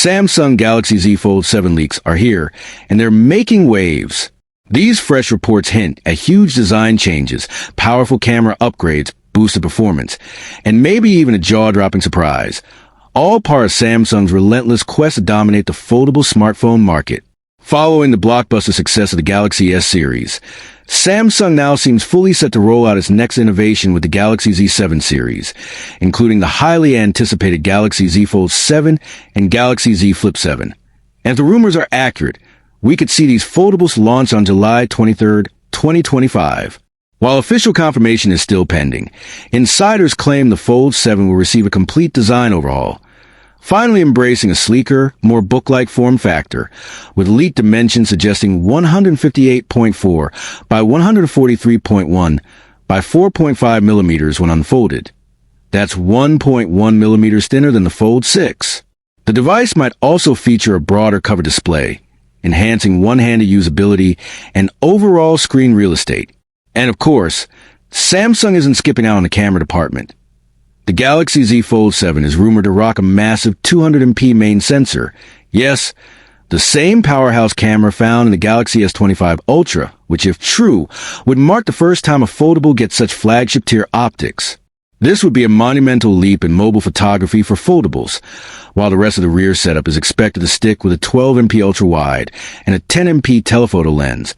Samsung Galaxy Z Fold 7 leaks are here, and they're making waves. These fresh reports hint at huge design changes, powerful camera upgrades, boosted performance, and maybe even a jaw-dropping surprise. All part of Samsung's relentless quest to dominate the foldable smartphone market. Following the blockbuster success of the Galaxy S series, Samsung now seems fully set to roll out its next innovation with the Galaxy Z7 series, including the highly anticipated Galaxy Z Fold 7 and Galaxy Z Flip 7. And if the rumors are accurate, we could see these foldables launch on July 23, 2025. While official confirmation is still pending, insiders claim the Fold 7 will receive a complete design overhaul, finally embracing a sleeker, more book-like form factor, with leaked dimensions suggesting 158.4 by 143.1 by 4.5 millimeters when unfolded. That's 1.1 millimeters thinner than the Fold 6. The device might also feature a broader cover display, enhancing one-handed usability and overall screen real estate. And of course, Samsung isn't skipping out on the camera department. The Galaxy Z Fold 7 is rumored to rock a massive 200MP main sensor. Yes, the same powerhouse camera found in the Galaxy S25 Ultra, which if true, would mark the first time a foldable gets such flagship-tier optics. This would be a monumental leap in mobile photography for foldables, while the rest of the rear setup is expected to stick with a 12MP ultra-wide and a 10MP telephoto lens,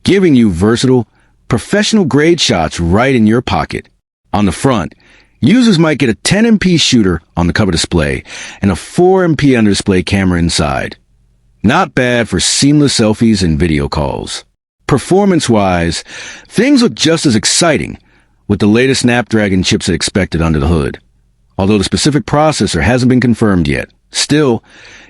giving you versatile, professional-grade shots right in your pocket. On the front, users might get a 10MP shooter on the cover display and a 4MP under-display camera inside. Not bad for seamless selfies and video calls. Performance-wise, things look just as exciting, with the latest Snapdragon chipset expected under the hood. Although the specific processor hasn't been confirmed yet, still,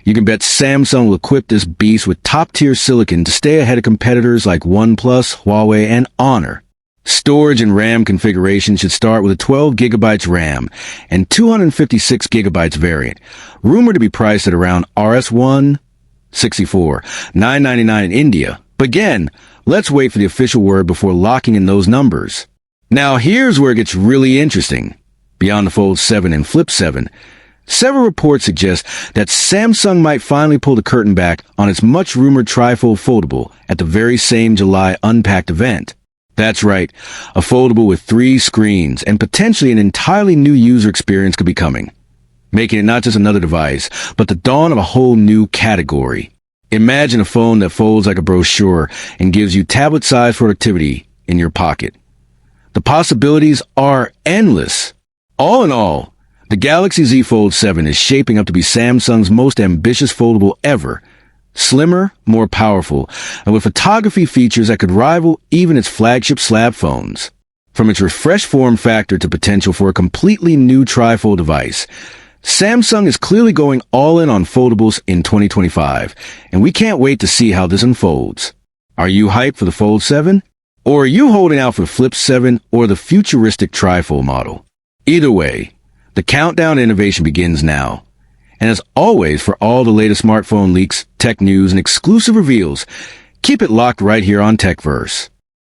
you can bet Samsung will equip this beast with top-tier silicon to stay ahead of competitors like OnePlus, Huawei, and Honor. Storage and RAM configuration should start with a 12GB RAM and 256GB variant, rumored to be priced at around Rs164, $999 in India. But again, let's wait for the official word before locking in those numbers. Now here's where it gets really interesting. Beyond the Fold 7 and Flip 7, several reports suggest that Samsung might finally pull the curtain back on its much-rumored trifold foldable at the very same July Unpacked event. That's right, a foldable with 3 screens and potentially an entirely new user experience could be coming, making it not just another device, but the dawn of a whole new category. Imagine a phone that folds like a brochure and gives you tablet-sized productivity in your pocket. The possibilities are endless. All in all, the Galaxy Z Fold 7 is shaping up to be Samsung's most ambitious foldable ever. Slimmer, more powerful, and with photography features that could rival even its flagship slab phones. From its refreshed form factor to potential for a completely new trifold device, Samsung is clearly going all in on foldables in 2025, and we can't wait to see how this unfolds. Are you hyped for the Fold 7? Or are you holding out for Flip 7 or the futuristic trifold model? Either way, the countdown to innovation begins now. And as always, for all the latest smartphone leaks, tech news, and exclusive reveals, keep it locked right here on TechVerse.